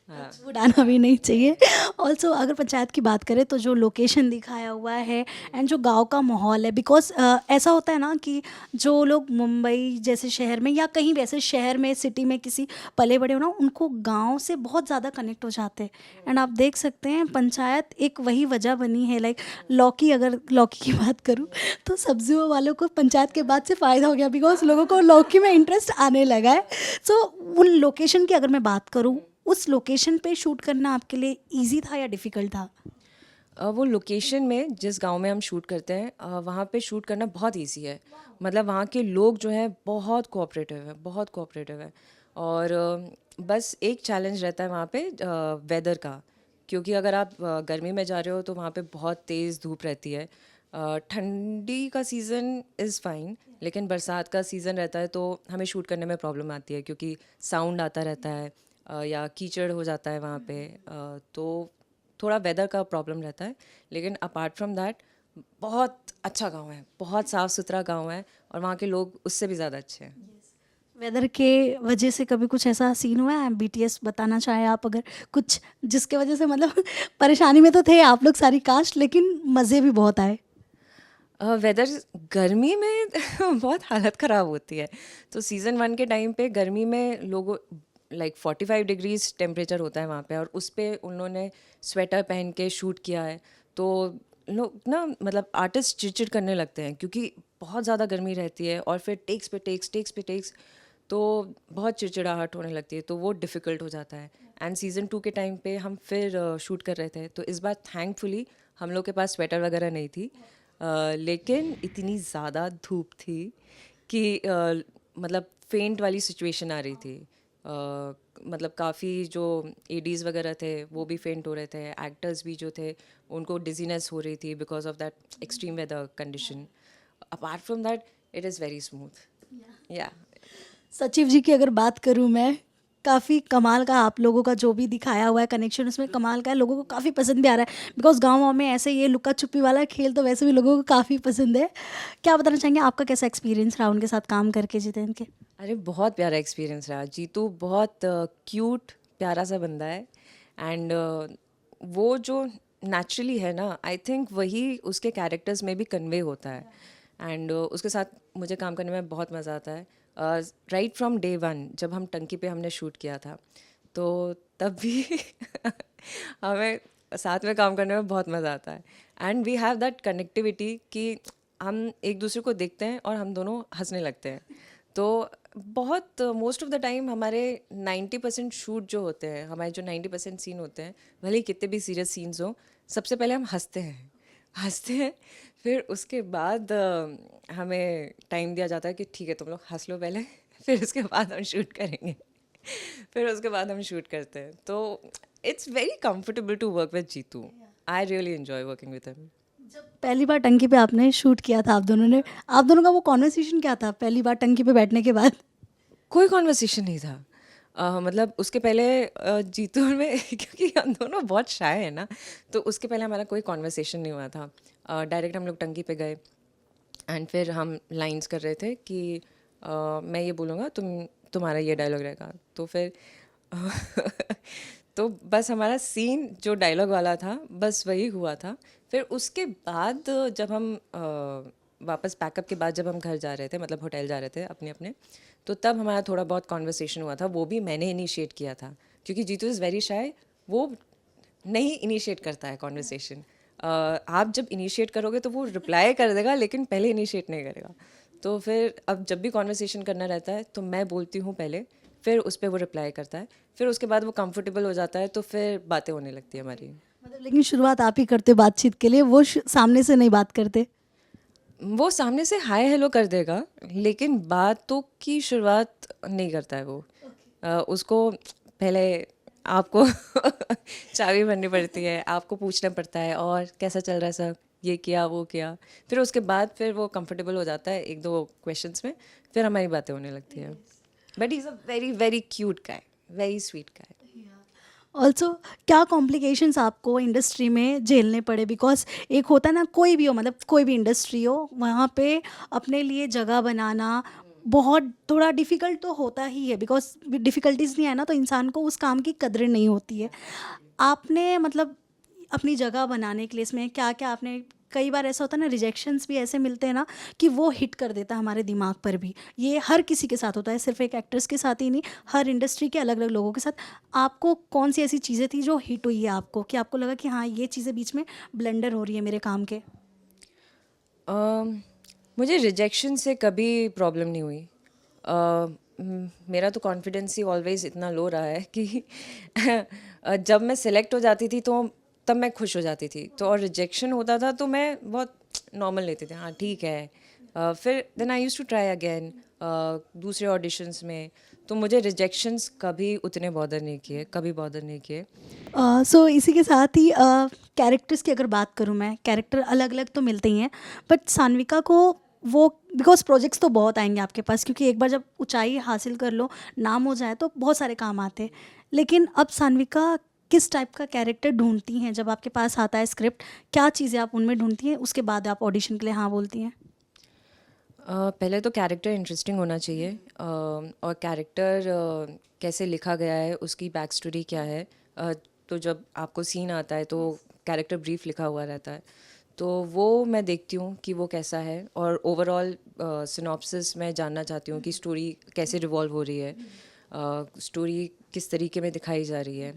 हाँ। उड़ाना भी नहीं चाहिए। ऑल्सो अगर पंचायत की बात करें तो जो लोकेशन दिखाया हुआ है एंड जो गांव का माहौल है, बिकॉज ऐसा होता है ना कि जो लोग मुंबई जैसे शहर में या कहीं वैसे शहर में सिटी में किसी पले बड़े हो ना, उनको गांव से बहुत ज़्यादा कनेक्ट हो जाते हैं। एंड आप देख सकते हैं पंचायत एक वही वजह बनी है, लाइक लौकी, अगर लौकी की बात करूँ तो सब्जियों वालों को पंचायत के बाद से फ़ायदा हो गया, बिकॉज लोगों को लौकी में इंटरेस्ट आने लगा है। सो उन लोकेशन की अगर मैं बात करूँ, उस लोकेशन पे शूट करना आपके लिए इजी था या डिफ़िकल्ट था? वो लोकेशन में, जिस गांव में हम शूट करते हैं, वहाँ पे शूट करना बहुत इजी है। मतलब वहाँ के लोग जो हैं बहुत कोऑपरेटिव है, बहुत कोऑपरेटिव है। और बस एक चैलेंज रहता है वहाँ पे वेदर का, क्योंकि अगर आप गर्मी में जा रहे हो तो वहाँ पे बहुत तेज़ धूप रहती है। ठंडी का सीज़न इज़ फाइन, लेकिन बरसात का सीज़न रहता है तो हमें शूट करने में प्रॉब्लम आती है, क्योंकि साउंड आता रहता है, या कीचड़ हो जाता है वहाँ पे। तो थोड़ा वेदर का प्रॉब्लम रहता है, लेकिन अपार्ट फ्रॉम दैट बहुत अच्छा गांव है, बहुत साफ़ सुथरा गांव है, और वहाँ के लोग उससे भी ज़्यादा अच्छे हैं। वेदर के वजह से कभी कुछ ऐसा सीन हुआ है, बीटीएस बताना चाहें आप अगर कुछ, जिसके वजह से मतलब परेशानी में तो थे आप लोग सारी कास्ट, लेकिन मज़े भी बहुत आए? वेदर गर्मी में बहुत हालत ख़राब होती है। तो सीज़न 1 के टाइम पे गर्मी में लोगों लाइक 45 डिग्रीज टेम्परेचर होता है वहाँ पे, और उस पे उन्होंने स्वेटर पहन के शूट किया है। तो लोग ना, मतलब आर्टिस्ट चिड़चिड़ करने लगते हैं, क्योंकि बहुत ज़्यादा गर्मी रहती है, और फिर टेक्स पे टेक्स, टेक्स पे टेक्स। तो बहुत चिड़चिड़ाहट होने लगती है, तो वो डिफ़िकल्ट हो जाता है। एंड सीज़न 2 के टाइम पे हम फिर शूट कर रहे थे, तो इस बार थैंकफुली हम लोग के पास स्वेटर वगैरह नहीं थी। लेकिन इतनी ज़्यादा धूप थी कि मतलब फेंट वाली सिचुएशन आ रही थी। मतलब काफ़ी जो एडीज़ वगैरह थे वो भी फेंट हो रहे थे, एक्टर्स भी जो थे उनको डिजीनेस हो रही थी because of that extreme weather condition. Apart from that it is very smooth. Yeah Sachiv जी की अगर बात करूँ मैं, काफ़ी कमाल का आप लोगों का जो भी दिखाया हुआ है कनेक्शन उसमें कमाल का है, लोगों को काफ़ी पसंद भी आ रहा है बिकॉज़ गाँव-वाँव में ऐसे ये लुका-छुपी वाला खेल तो वैसे भी लोगों को काफ़ी पसंद है। क्या बताना चाहेंगे आपका कैसा एक्सपीरियंस रहा उनके साथ काम करके जितेंद्र के? अरे बहुत प्यारा एक्सपीरियंस रहा। जीतू बहुत क्यूट प्यारा सा बंदा है। एंड वो जो नेचुरली है ना, आई थिंक वही उसके कैरेक्टर्स में भी कन्वे होता है। एंड उसके साथ मुझे काम करने में बहुत मज़ा आता है। राइट फ्रॉम डे वन जब हम टंकी पे हमने शूट किया था, तो तब भी हमें साथ में काम करने में बहुत मज़ा आता है। And we have that connectivity कि हम एक दूसरे को देखते हैं और हम दोनों हंसने लगते हैं। तो बहुत मोस्ट ऑफ द टाइम हमारे 90% शूट जो होते हैं, हमारे जो 90% सीन होते हैं, भले ही कितने भी सीरियस सीन्स हो, सबसे पहले हम हंसते हैं। फिर उसके बाद हमें टाइम दिया जाता है कि ठीक है तुम लोग हंस लो पहले, फिर उसके बाद हम शूट करेंगे। फिर उसके बाद हम शूट करते हैं। तो it's very comfortable to work with Jitu. I really enjoy working with him. जब पहली बार टंकी पे आपने शूट किया था आप दोनों ने, आप दोनों का वो कन्वर्सेशन क्या था पहली बार टंकी पे बैठने के बाद? कोई कॉन्वर्सेशन नहीं था। मतलब उसके पहले जीतू और मैं क्योंकि हम दोनों बहुत शाय हैं ना, तो उसके पहले हमारा कोई कॉन्वर्सेशन नहीं हुआ था। डायरेक्ट हम लोग टंकी पे गए एंड फिर हम लाइंस कर रहे थे कि मैं ये बोलूँगा, तुम्हारा ये डायलॉग रहेगा। तो फिर तो बस हमारा सीन जो डायलॉग वाला था बस वही हुआ था। फिर उसके बाद जब हम वापस पैकअप के बाद जब हम घर जा रहे थे, मतलब होटल जा रहे थे अपने अपने, तो तब हमारा थोड़ा बहुत कॉन्वर्सेशन हुआ था। वो भी मैंने इनिशिएट किया था क्योंकि जीतू इज़ वेरी शाय। वो नहीं इनिशिएट करता है कॉन्वर्सेशन। आप जब इनिशिएट करोगे तो वो रिप्लाई कर देगा, लेकिन पहले इनिशिएट नहीं करेगा। तो फिर अब जब भी कॉन्वर्सेशन करना रहता है तो मैं बोलती हूँ पहले, फिर उस पर वो रिप्लाई करता है। फिर उसके बाद वो कंफर्टेबल हो जाता है, तो फिर बातें होने लगती है हमारी। मतलब लेकिन शुरुआत आप ही करते हो बातचीत के लिए, वो सामने से नहीं बात करते? वो सामने से हाय हेलो कर देगा, लेकिन बातों की शुरुआत नहीं करता है वो। उसको पहले आपको चाबी भरनी पड़ती है, आपको पूछना पड़ता है और कैसा चल रहा है सब, ये किया वो किया। फिर उसके बाद फिर वो कंफर्टेबल हो जाता है एक दो क्वेश्चंस में, फिर हमारी बातें होने लगती है। But he is a very very cute guy, very sweet guy. Also क्या कॉम्प्लिकेशंस आपको इंडस्ट्री में झेलने पड़े? बिकॉज एक होता है ना, कोई भी हो, मतलब कोई भी इंडस्ट्री हो, वहाँ पे अपने लिए जगह बनाना बहुत थोड़ा डिफ़िकल्ट तो होता ही है बिकॉज डिफ़िकल्टीज नहीं है ना तो इंसान को उस काम की कदर नहीं होती है। आपने मतलब अपनी जगह बनाने के लिए इसमें क्या क्या आपने, कई बार ऐसा होता है ना, रिजेक्शंस भी ऐसे मिलते हैं ना कि वो हिट कर देता है हमारे दिमाग पर भी। ये हर किसी के साथ होता है, सिर्फ एक एक्टर्स के साथ ही नहीं, हर इंडस्ट्री के अलग अलग लोगों के साथ। आपको कौन सी ऐसी चीज़ें थी जो हिट हुई है आपको, कि आपको लगा कि हाँ ये चीज़ें बीच में ब्लेंडर हो रही है मेरे काम के? मुझे रिजेक्शन से कभी प्रॉब्लम नहीं हुई। मेरा तो कॉन्फिडेंस ही ऑलवेज इतना लो रहा है कि जब मैं सिलेक्ट हो जाती थी तो तब मैं खुश हो जाती थी, तो और रिजेक्शन होता था तो मैं बहुत नॉर्मल लेती थी, हाँ ठीक है। फिर then I use to try again दूसरे ऑडिशंस में। तो मुझे रिजेक्शंस कभी उतने बॉदर नहीं किए, कभी बॉदर नहीं किए। सो इसी के साथ ही कैरेक्टर्स की अगर बात करूँ मैं, कैरेक्टर अलग अलग तो मिलते ही हैं, बट सान्विका को वो, बिकॉज प्रोजेक्ट्स तो बहुत आएंगे आपके पास, क्योंकि एक बार जब ऊंचाई हासिल कर लो, नाम हो जाए, तो बहुत सारे काम आते हैं। लेकिन अब सान्विका किस टाइप का कैरेक्टर ढूंढती हैं जब आपके पास आता है स्क्रिप्ट? क्या चीज़ें आप उनमें ढूंढती हैं, उसके बाद आप ऑडिशन के लिए हाँ बोलती हैं? पहले तो कैरेक्टर इंटरेस्टिंग होना चाहिए, और कैरेक्टर कैसे लिखा गया है, उसकी बैक स्टोरी क्या है। तो जब आपको सीन आता है तो कैरेक्टर ब्रीफ लिखा हुआ रहता है, तो वो मैं देखती हूँ कि वो कैसा है, और ओवरऑल सिनॉप्सिस मैं जानना चाहती हूँ कि स्टोरी कैसे रिवॉल्व हो रही है, स्टोरी किस तरीके में दिखाई जा रही है।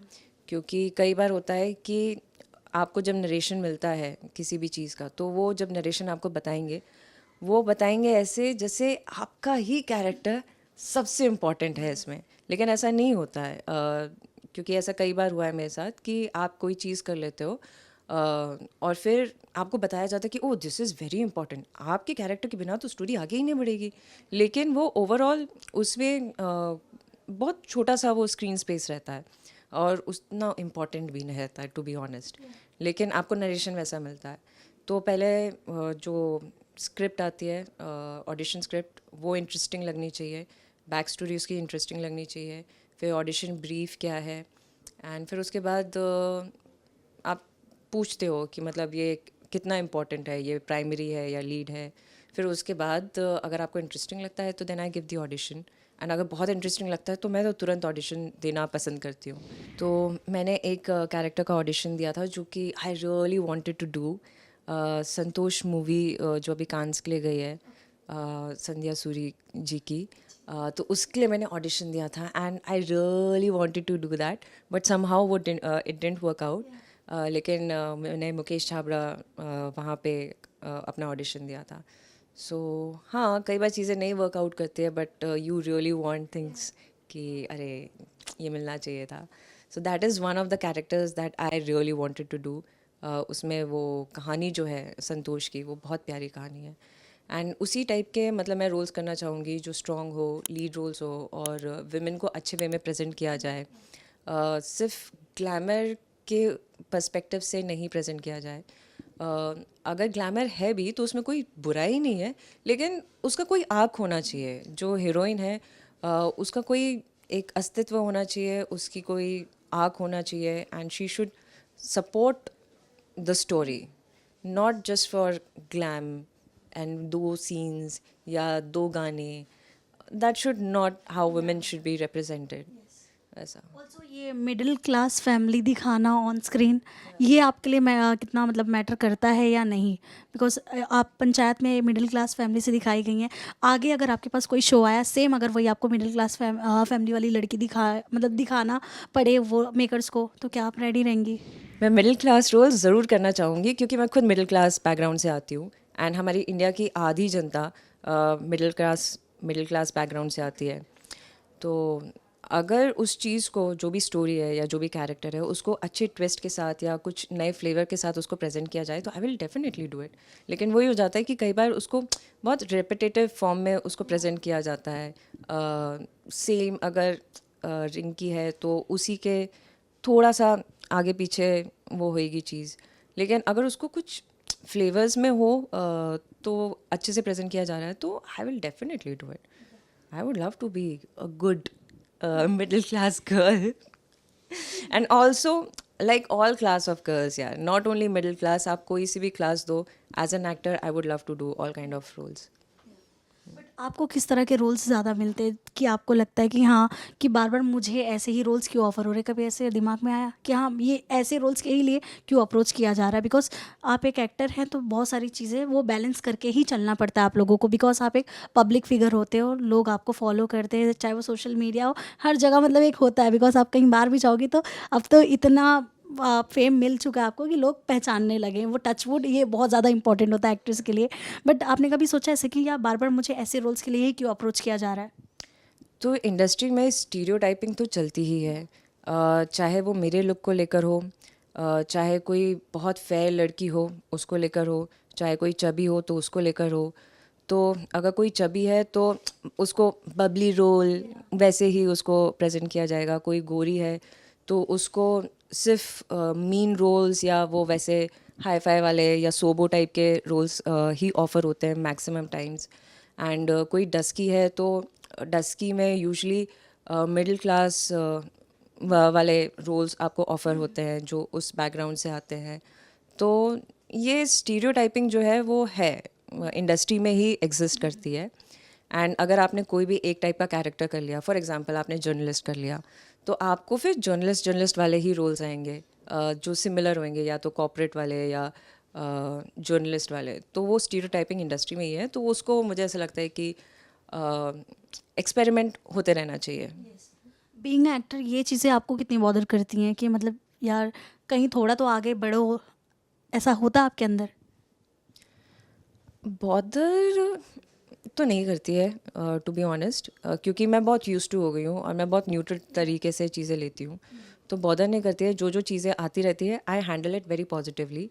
क्योंकि कई बार होता है कि आपको जब नरेशन मिलता है किसी भी चीज़ का, तो वो जब नरेशन आपको बताएंगे, वो बताएंगे ऐसे जैसे आपका ही कैरेक्टर सबसे इम्पॉर्टेंट है इसमें, लेकिन ऐसा नहीं होता है क्योंकि ऐसा कई बार हुआ है मेरे साथ कि आप कोई चीज़ कर लेते हो और फिर आपको बताया जाता है कि oh this is very important, आपके कैरेक्टर के बिना तो स्टोरी आगे ही नहीं बढ़ेगी, लेकिन वो ओवरऑल उसमें बहुत छोटा सा वो स्क्रीन स्पेस रहता है और उतना इम्पॉर्टेंट भी नहीं रहता है टू बी ऑनेस्ट, लेकिन आपको नरेशन वैसा मिलता है। तो पहले जो स्क्रिप्ट आती है, ऑडिशन स्क्रिप्ट, वो इंटरेस्टिंग लगनी चाहिए, बैक स्टोरी उसकी इंटरेस्टिंग लगनी चाहिए, फिर ऑडिशन ब्रीफ क्या है, एंड फिर उसके बाद आप पूछते हो कि मतलब ये कितना इम्पोर्टेंट है, ये प्राइमरी है या लीड है। फिर उसके बाद अगर आपको इंटरेस्टिंग लगता है तो then I give the audition, and अगर बहुत इंटरेस्टिंग लगता है तो मैं तो तुरंत ऑडिशन देना पसंद करती हूँ। तो मैंने एक कैरेक्टर का ऑडिशन दिया था जो कि I really wanted to do, Santosh movie जो अभी कांस के लिए गई है, संध्या सूरी जी की, तो उसके लिए मैंने ऑडिशन दिया था and I really wanted to do that, but somehow वो इट डिडंट वर्क आउट। लेकिन मैंने मुकेश छाबड़ा वहाँ पे अपना ऑडिशन दिया था। सो हाँ, कई बार चीज़ें नहीं वर्कआउट करती है, but you really want things कि अरे ये मिलना चाहिए था। So that is one of the characters that I really wanted to do. उसमें वो कहानी जो है संतोष की, वो बहुत प्यारी कहानी है, एंड उसी टाइप के मतलब मैं रोल्स करना चाहूँगी जो स्ट्रॉन्ग हो, लीड रोल्स हो और विमेन को अच्छे वे में प्रेजेंट किया जाए, सिर्फ ग्लैमर के पर्सपेक्टिव से नहीं प्रेजेंट किया जाए। अगर ग्लैमर है भी तो उसमें कोई बुराई नहीं है, लेकिन उसका कोई आँख होना चाहिए। जो हीरोइन है उसका कोई एक अस्तित्व होना चाहिए, उसकी कोई आँख होना चाहिए, and she should support the story, not just for glam and दो सीन्स या दो गाने। That should not how women should be represented, ऐसा। ऑल्सो ये मिडिल क्लास फैमिली दिखाना ऑन स्क्रीन, ये आपके लिए कितना मतलब मैटर करता है या नहीं? बिकॉज आप पंचायत में मिडिल क्लास फैमिली से दिखाई गई हैं, आगे अगर आपके पास कोई शो आया सेम, अगर वही आपको मिडिल क्लास फैमिली वाली लड़की दिखाना पड़े वो मेकर्स को, तो क्या आप रेडी रहेंगी? मैं मिडिल क्लास रोल ज़रूर करना चाहूँगी क्योंकि मैं खुद मिडिल क्लास बैकग्राउंड से आती हूँ, एंड हमारी इंडिया की आधी जनता मिडिल क्लास बैकग्राउंड से आती है। तो अगर उस चीज़ को, जो भी स्टोरी है या जो भी कैरेक्टर है, उसको अच्छे ट्विस्ट के साथ या कुछ नए फ्लेवर के साथ उसको प्रेजेंट किया जाए तो I will definitely do it. लेकिन वही हो जाता है कि कई बार उसको बहुत रिपीटेटिव फॉर्म में उसको प्रेजेंट किया जाता है। सेम अगर रिंकी है तो उसी के थोड़ा सा आगे पीछे वो होएगी चीज़, लेकिन अगर उसको कुछ फ्लेवर्स में हो तो अच्छे से प्रेजेंट किया जा रहा है तो I will definitely do it. I would love to be a good middle class girl. And also, like all class of girls, yeah, not only middle class, आप कोई सी भी class दो, as an actor, I would love to do all kind of roles. But आपको किस तरह के roles ज़्यादा मिलते हैं कि आपको लगता है कि हाँ, कि बार बार मुझे ऐसे ही रोल्स क्यों ऑफर हो रहे हैं? कभी ऐसे दिमाग में आया कि हाँ, ये ऐसे रोल्स के ही लिए क्यों अप्रोच किया जा रहा है? बिकॉज आप एक एक्टर हैं तो बहुत सारी चीज़ें वो बैलेंस करके ही चलना पड़ता है आप लोगों को, बिकॉज आप एक पब्लिक फिगर होते हो, लोग आपको फॉलो करते हैं, चाहे वो सोशल मीडिया हो, हर जगह मतलब एक होता है, बिकॉज आप कहीं बाहर भी जाओगी तो अब तो इतना फेम मिल चुका है आपको कि लोग पहचानने लगे हैं। वो टचवुड, ये बहुत ज़्यादा इंपॉर्टेंट होता है एक्ट्रेस के लिए। बट आपने कभी सोचा ऐसे कि यार बार बार मुझे ऐसे रोल्स के लिए ही क्यों अप्रोच किया जा रहा है? तो इंडस्ट्री में स्टीरियोटाइपिंग तो चलती ही है, चाहे वो मेरे लुक को लेकर हो, चाहे कोई बहुत फेयर लड़की हो उसको लेकर हो, चाहे कोई चबी हो तो उसको लेकर हो। तो अगर कोई चबी है तो उसको बबली रोल वैसे ही उसको प्रेजेंट किया जाएगा, कोई गोरी है तो उसको सिर्फ मीन रोल्स या वो वैसे हाई फाई वाले या सोबो टाइप के रोल्स ही ऑफ़र होते हैं मैक्सिमम टाइम्स। एंड कोई डस्की है तो डस्की में यूजुअली मिडिल क्लास वाले रोल्स आपको ऑफ़र होते हैं जो उस बैकग्राउंड से आते हैं। तो ये स्टीरियोटाइपिंग जो है वो है, इंडस्ट्री में ही एग्जिस्ट करती है। एंड अगर आपने कोई भी एक टाइप का कैरेक्टर कर लिया, फॉर एग्जांपल आपने जर्नलिस्ट कर लिया, तो आपको फिर जर्नलिस्ट वाले ही रोल्स आएंगे जो सिमिलर होंगे, या तो कॉर्पोरेट वाले या जर्नलिस्ट वाले। तो वो स्टीरियोटाइपिंग इंडस्ट्री में ही है, तो उसको मुझे ऐसा लगता है कि एक्सपेरिमेंट होते रहना चाहिए। बीइंग एक्टर ये चीज़ें आपको कितनी बॉदर करती हैं कि मतलब यार कहीं थोड़ा तो आगे बढ़ो, ऐसा होता आपके अंदर? बॉदर तो नहीं करती है, टू बी ऑनेस्ट, क्योंकि मैं बहुत यूज्ड टू हो गई हूँ और मैं बहुत न्यूट्रल तरीके से चीज़ें लेती हूँ, तो बॉदर नहीं करती है। जो जो चीज़ें आती रहती है I handle it very positively.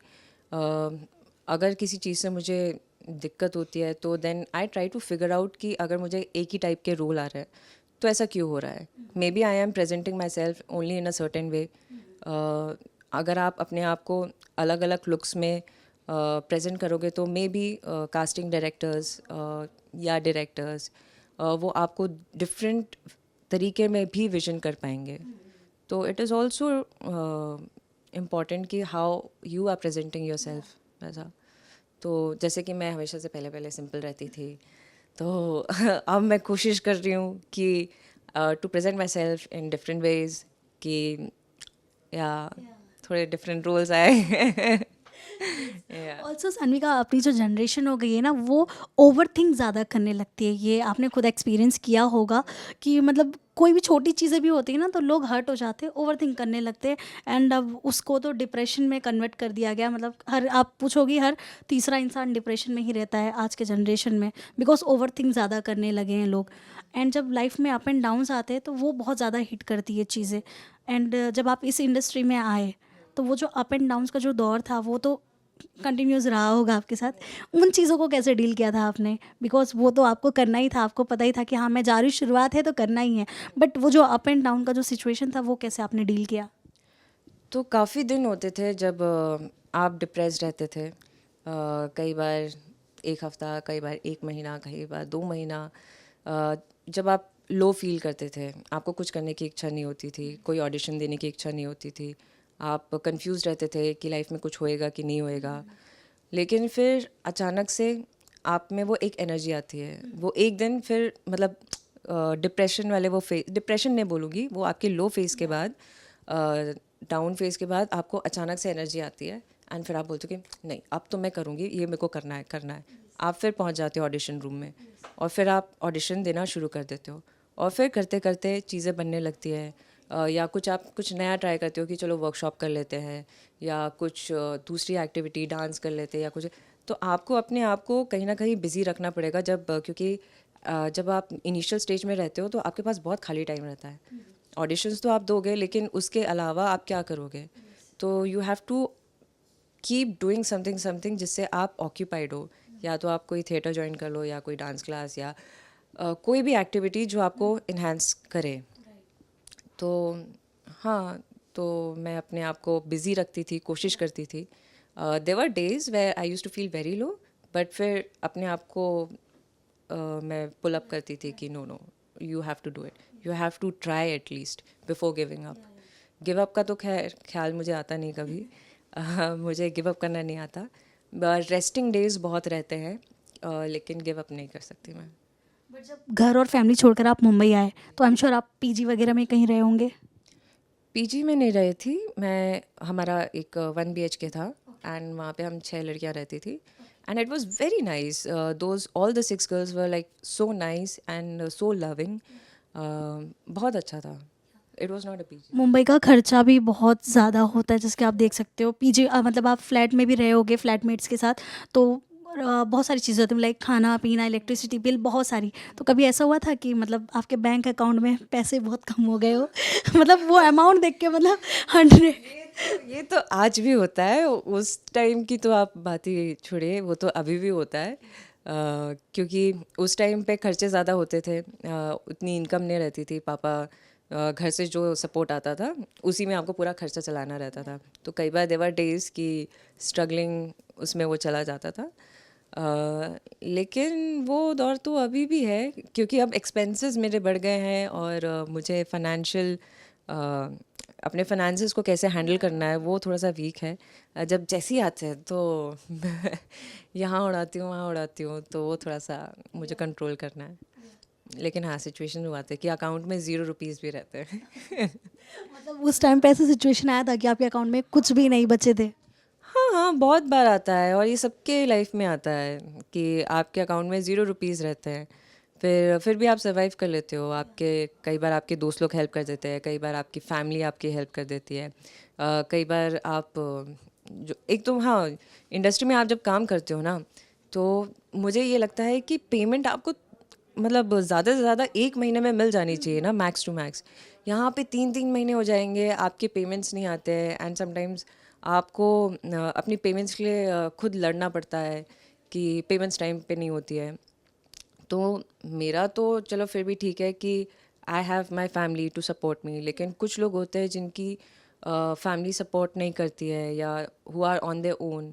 अगर किसी चीज़ से मुझे दिक्कत होती है तो then I try to figure out कि अगर मुझे एक ही टाइप के रोल आ रहे हैं तो ऐसा क्यों हो रहा है। Maybe I am presenting myself only in a certain way. अगर आप अपने आप को अलग अलग लुक्स में प्रेजेंट करोगे तो मे बी कास्टिंग डायरेक्टर्स या डायरेक्टर्स वो आपको डिफरेंट तरीके में भी विजन कर पाएंगे। तो इट इज़ ऑल्सो इम्पॉर्टेंट कि how you are presenting yourself ऐसा। तो जैसे कि मैं हमेशा से पहले पहले सिंपल रहती थी, तो अब मैं कोशिश कर रही हूँ कि to present myself in different ways, कि या थोड़े डिफरेंट रोल्स आए। या ऑल्सो सान्वी का अपनी जो जनरेशन हो गई है ना, वो ओवर थिंक ज़्यादा करने लगती है। ये आपने खुद एक्सपीरियंस किया होगा कि मतलब कोई भी छोटी चीज़ें भी होती है ना तो लोग हर्ट हो जाते हैं, ओवर थिंक करने लगते हैं। एंड अब उसको तो डिप्रेशन में कन्वर्ट कर दिया गया। मतलब हर, आप पूछोगी, हर तीसरा इंसान डिप्रेशन में ही रहता है आज के जनरेशन में, बिकॉज ओवर थिंक ज़्यादा करने लगे हैं लोग। एंड जब लाइफ में अप एंड डाउन्स आते हैं तो वो बहुत ज़्यादा हिट करती है चीज़ें। एंड जब आप इस इंडस्ट्री में आए तो वो जो अप एंड डाउन्स का जो दौर था वो तो कंटिन्यूस रहा होगा आपके साथ। उन चीज़ों को कैसे डील किया था आपने? बिकॉज़ वो तो आपको करना ही था, आपको पता ही था कि हाँ, मैं जा रही हूँ, शुरुआत है तो करना ही है। बट वो जो अप एंड डाउन का जो सिचुएशन था वो कैसे आपने डील किया? तो काफ़ी दिन होते थे जब आप डिप्रेस्ड रहते थे, कई बार एक हफ्ता, कई बार एक महीना, कई बार 2 महीना। जब आप लो फील करते थे, आपको कुछ करने की इच्छा नहीं होती थी, कोई ऑडिशन देने की इच्छा नहीं होती थी, आप कंफ्यूज रहते थे कि लाइफ में कुछ होएगा कि नहीं होएगा। लेकिन फिर अचानक से आप में वो एक एनर्जी आती है, वो एक दिन फिर मतलब डिप्रेशन वाले वो फेस, डिप्रेशन नहीं बोलूँगी, वो आपके लो फेस के बाद, डाउन फेस के बाद आपको अचानक से एनर्जी आती है एंड फिर आप बोलते हो कि नहीं अब तो मैं करूँगी, ये मेरे को करना है करना है। आप फिर पहुँच जाते हो ऑडिशन रूम में और फिर आप ऑडिशन देना शुरू कर देते हो और फिर करते करते चीज़ें बनने लगती है। या कुछ आप कुछ नया ट्राई करते हो कि चलो वर्कशॉप कर लेते हैं या कुछ दूसरी एक्टिविटी डांस कर लेते हैं या कुछ। तो आपको अपने आप को कहीं ना कहीं बिज़ी रखना पड़ेगा जब क्योंकि जब आप इनिशियल स्टेज में रहते हो तो आपके पास बहुत खाली टाइम रहता है। ऑडिशंस तो आप दोगे लेकिन उसके अलावा आप क्या करोगे? तो you have to keep doing something something जिससे आप ऑक्यूपाइड हो। या तो आप कोई थिएटर ज्वाइन कर लो या कोई डांस क्लास या कोई भी एक्टिविटी जो आपको इन्हांस करे। तो हाँ, तो मैं अपने आप को बिज़ी रखती थी, कोशिश करती थी। There were days where I used to feel very low, but फिर अपने आप को मैं पुल अप करती थी कि no no, you have to do it, you have to try at least before giving up. Give up का तो खैर ख्याल मुझे आता नहीं कभी। मुझे गिव अप करना नहीं आता। रेस्टिंग डेज़ बहुत रहते हैं, लेकिन गिव अप नहीं कर सकती मैं। बट जब घर और फैमिली छोड़कर आप मुंबई आए तो आई एम श्योर आप पीजी वगैरह में कहीं रहे होंगे? पीजी में नहीं रही थी मैं, हमारा एक 1 BHK था एंड वहाँ पे हम 6 लड़कियाँ रहती थी and it was very nice. Those all the 6 girls were like so nice and so loving. बहुत अच्छा था। It was not a PG. Mumbai का खर्चा भी बहुत ज़्यादा होता है, जैसे कि आप देख सकते हो। पीजी मतलब आप फ्लैट में भी रहे होगे फ्लैटमेट्स के साथ, तो बहुत सारी चीज़ें होती हैं, लाइक खाना पीना, इलेक्ट्रिसिटी बिल, बहुत सारी। तो कभी ऐसा हुआ था कि मतलब आपके बैंक अकाउंट में पैसे बहुत कम हो गए हो? मतलब वो अमाउंट देख के मतलब 100। ये तो आज भी होता है। उस टाइम की तो आप बात ही छोड़िए, वो तो अभी भी होता है। क्योंकि उस टाइम पे खर्चे ज़्यादा होते थे, उतनी इनकम नहीं रहती थी। पापा घर से जो सपोर्ट आता था उसी में आपको पूरा खर्चा चलाना रहता था। तो कई बार देवर डेज़ की स्ट्रगलिंग उसमें वो चला जाता था। लेकिन वो दौर तो अभी भी है क्योंकि अब एक्सपेंसेस मेरे बढ़ गए हैं और मुझे फाइनेंशियल अपने फाइनेंसेस को कैसे हैंडल करना है वो थोड़ा सा वीक है। जब जैसे ही आते हैं तो यहाँ उड़ाती हूँ वहाँ उड़ाती हूँ, तो वो थोड़ा सा मुझे कंट्रोल करना है। लेकिन हाँ, सिचुएशन हुआ था कि अकाउंट में 0 रुपीज़ भी रहते हैं। मतलब उस टाइम पे ऐसा सिचुएशन आया था कि आपके अकाउंट में कुछ भी नहीं बचे थे? हाँ हाँ, बहुत बार आता है और ये सबके लाइफ में आता है कि आपके अकाउंट में 0 रुपीज़ रहते हैं। फिर भी आप सर्वाइव कर लेते हो। आपके कई बार आपके दोस्त लोग हेल्प कर देते हैं, कई बार आपकी फैमिली आपकी हेल्प कर देती है। कई बार आप जो एक तो हाँ, इंडस्ट्री में आप जब काम करते हो ना तो मुझे ये लगता है कि पेमेंट आपको मतलब ज़्यादा से ज़्यादा 1 महीने में मिल जानी चाहिए ना, मैक्स टू मैक्स। यहाँ पे 3-3 महीने हो जाएँगे, आपके पेमेंट्स नहीं आते हैं एंड समटाइम्स आपको अपनी पेमेंट्स के लिए खुद लड़ना पड़ता है कि पेमेंट्स टाइम पे नहीं होती है। तो मेरा तो चलो फिर भी ठीक है कि I have my family to support me, लेकिन कुछ लोग होते हैं जिनकी फैमिली सपोर्ट नहीं करती है या who are on their own.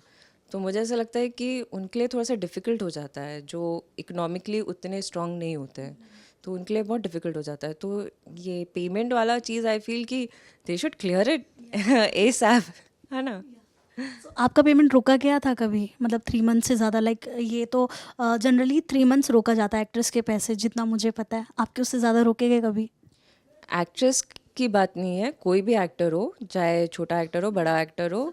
तो मुझे ऐसा लगता है कि उनके लिए थोड़ा सा डिफ़िकल्ट हो जाता है, जो इकोनॉमिकली उतने स्ट्रांग नहीं होते हैं, तो उनके लिए बहुत डिफ़िकल्ट हो जाता है। तो ये पेमेंट वाला चीज़ आई फील कि they should clear it ASAP, है ना? So, आपका पेमेंट रोका गया था कभी, मतलब 3 मंथ से ज़्यादा, लाइक ये तो जनरली 3 मंथ्स रोका जाता है एक्ट्रेस के पैसे, जितना मुझे पता है। आपके उससे ज़्यादा रोके गए कभी? एक्ट्रेस की बात नहीं है, कोई भी एक्टर हो, चाहे छोटा एक्टर हो बड़ा एक्टर हो,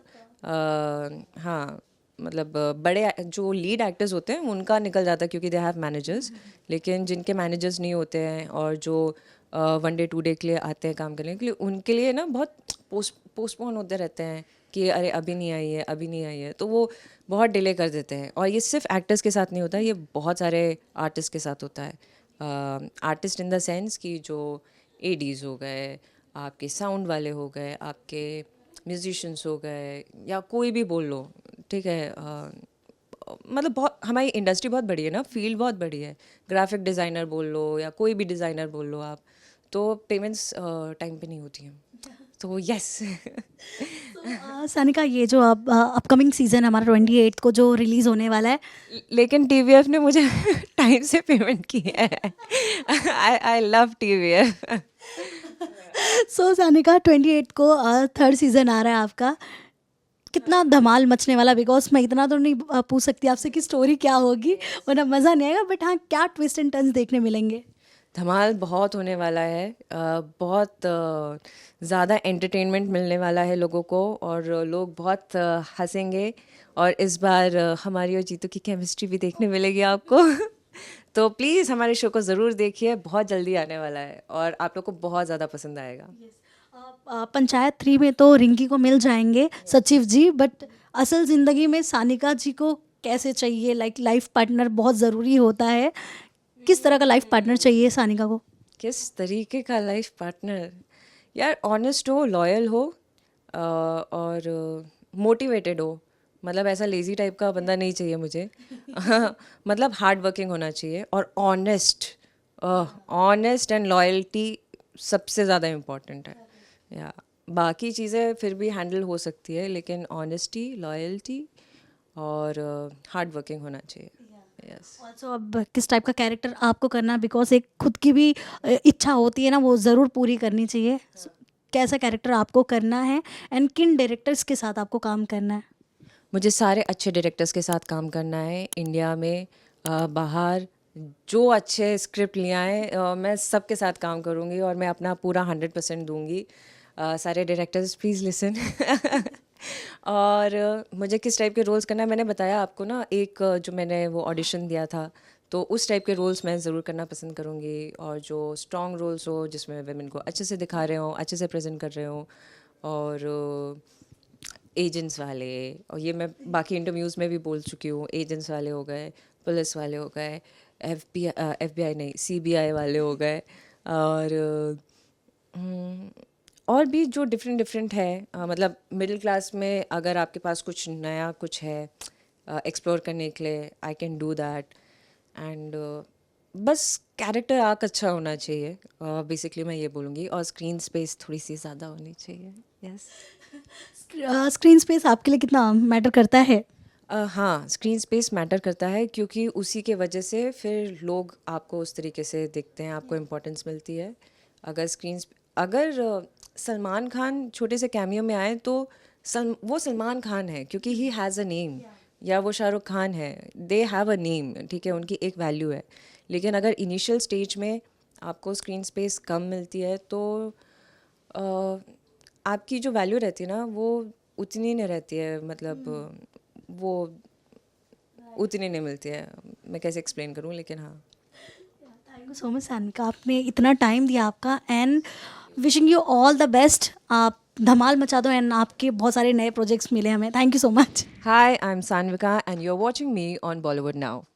हाँ मतलब बड़े जो लीड एक्टर्स होते हैं उनका निकल जाता है क्योंकि दे हैव मैनेजर्स। लेकिन जिनके मैनेजर्स नहीं होते हैं और जो 1 डे 2 डे के लिए आते हैं काम करने के लिए, उनके लिए ना बहुत पोस्टपोन होते रहते हैं कि अरे अभी नहीं आई है, अभी नहीं आई है, तो वो बहुत डिले कर देते हैं। और ये सिर्फ एक्टर्स के साथ नहीं होता, ये बहुत सारे आर्टिस्ट के साथ होता है। आर्टिस्ट इन द सेंस कि जो एडीज़ हो गए, आपके साउंड वाले हो गए, आपके म्यूजिशियंस हो गए, या कोई भी बोल लो, ठीक है। मतलब बहुत हमारी इंडस्ट्री बहुत बड़ी है ना, फील्ड बहुत बड़ी है। ग्राफिक डिज़ाइनर बोल लो या कोई भी डिज़ाइनर बोल लो आप, तो पेमेंट्स टाइम पे नहीं होती हैं। तो यस सानिका, ये जो अब अपकमिंग सीज़न हमारा 28 को जो रिलीज़ होने वाला है, लेकिन टीवीएफ ने मुझे टाइम से पेमेंट की है। आई आई लव टीवीएफ। सो सानिका 28 को थर्ड सीज़न आ रहा है आपका। कितना धमाल मचने वाला, बिकॉज मैं इतना तो नहीं पूछ सकती आपसे कि स्टोरी क्या होगी, वरना मज़ा नहीं आएगा, बट हाँ, क्या ट्विस्ट एंड टर्न्स देखने मिलेंगे? धमाल बहुत होने वाला है, बहुत ज़्यादा एंटरटेनमेंट मिलने वाला है लोगों को, और लोग बहुत हंसेंगे। और इस बार हमारी और जीतू की केमिस्ट्री भी देखने मिलेगी आपको। तो प्लीज़ हमारे शो को ज़रूर देखिए, बहुत जल्दी आने वाला है और आप लोग को बहुत ज़्यादा पसंद आएगा। पंचायत 3 में तो रिंकी को मिल जाएंगे सचिव जी, बट असल ज़िंदगी में सानिका जी को कैसे चाहिए? लाइक लाइफ पार्टनर बहुत ज़रूरी होता है। किस तरह का लाइफ पार्टनर चाहिए सानिका को? किस तरीके का लाइफ पार्टनर? यार ऑनेस्ट हो, लॉयल हो, और मोटिवेटेड हो। मतलब ऐसा लेज़ी टाइप का बंदा नहीं चाहिए मुझे। मतलब हार्ड वर्किंग होना चाहिए और ऑनेस्ट। ऑनेस्ट एंड लॉयल्टी सबसे ज़्यादा इम्पोर्टेंट है। या बाकी चीज़ें फिर भी हैंडल हो सकती है, लेकिन ऑनेस्टी, लॉयल्टी और हार्ड वर्किंग होना चाहिए। यस। ऑल्सो अब किस टाइप का कैरेक्टर आपको करना है, बिकॉज एक खुद की भी इच्छा होती है ना, वो ज़रूर पूरी करनी चाहिए। So, कैसा कैरेक्टर आपको करना है एंड किन डायरेक्टर्स के साथ आपको काम करना है? मुझे सारे अच्छे डायरेक्टर्स के साथ काम करना है, इंडिया में, बाहर, जो अच्छे स्क्रिप्ट ले आए, मैं सबके साथ काम करूँगी और मैं अपना पूरा 100% दूंगी। सारे डायरेक्टर्स प्लीज़ लिसन। और मुझे किस टाइप के रोल्स करना है मैंने बताया आपको ना, एक जो मैंने वो ऑडिशन दिया था, तो उस टाइप के रोल्स मैं ज़रूर करना पसंद करूँगी। और जो स्ट्रॉन्ग रोल्स हो, जिसमें वेमेन को अच्छे से दिखा रहे हो, अच्छे से प्रेजेंट कर रहे हो, और एजेंट्स वाले, और ये मैं बाकी इंटरव्यूज़ में भी बोल चुकी हूँ, एजेंट्स वाले हो गए, पुलिस वाले हो गए, एफबीआई नहीं, सीबीआई वाले हो गए, और और भी जो डिफरेंट डिफरेंट है। मतलब मिडिल क्लास में अगर आपके पास कुछ नया कुछ है एक्सप्लोर करने के लिए, I can do that. And बस कैरेक्टर आर्क अच्छा होना चाहिए, बेसिकली मैं ये बोलूँगी, और स्क्रीन स्पेस थोड़ी सी ज़्यादा होनी चाहिए। यस। स्क्रीन स्पेस आपके लिए कितना मैटर करता है? हाँ, स्क्रीन स्पेस मैटर करता है, क्योंकि उसी के वजह से फिर लोग आपको उस तरीके से देखते हैं, आपको इम्पोर्टेंस मिलती है। अगर सलमान खान छोटे से कैमियो में आए तो वो सलमान खान है क्योंकि ही हैज़ अ नेम, या वो शाहरुख खान है, दे हैव अ नेम, ठीक है, उनकी एक वैल्यू है। लेकिन अगर इनिशियल स्टेज में आपको स्क्रीन स्पेस कम मिलती है तो अ, आपकी जो वैल्यू रहती है ना, वो उतनी नहीं रहती है। मतलब वो उतनी नहीं मिलती है। मैं कैसे एक्सप्लेन करूँ, लेकिन हाँ। Thank you so much Sanika, आपने इतना टाइम दिया आपका, and wishing you all the best. आप धमाल मचा दो एंड आपके बहुत सारे नए प्रोजेक्ट्स मिले हमें। Thank you so much. Hi, I'm Sanvika, and you're watching me on Bollywood Now.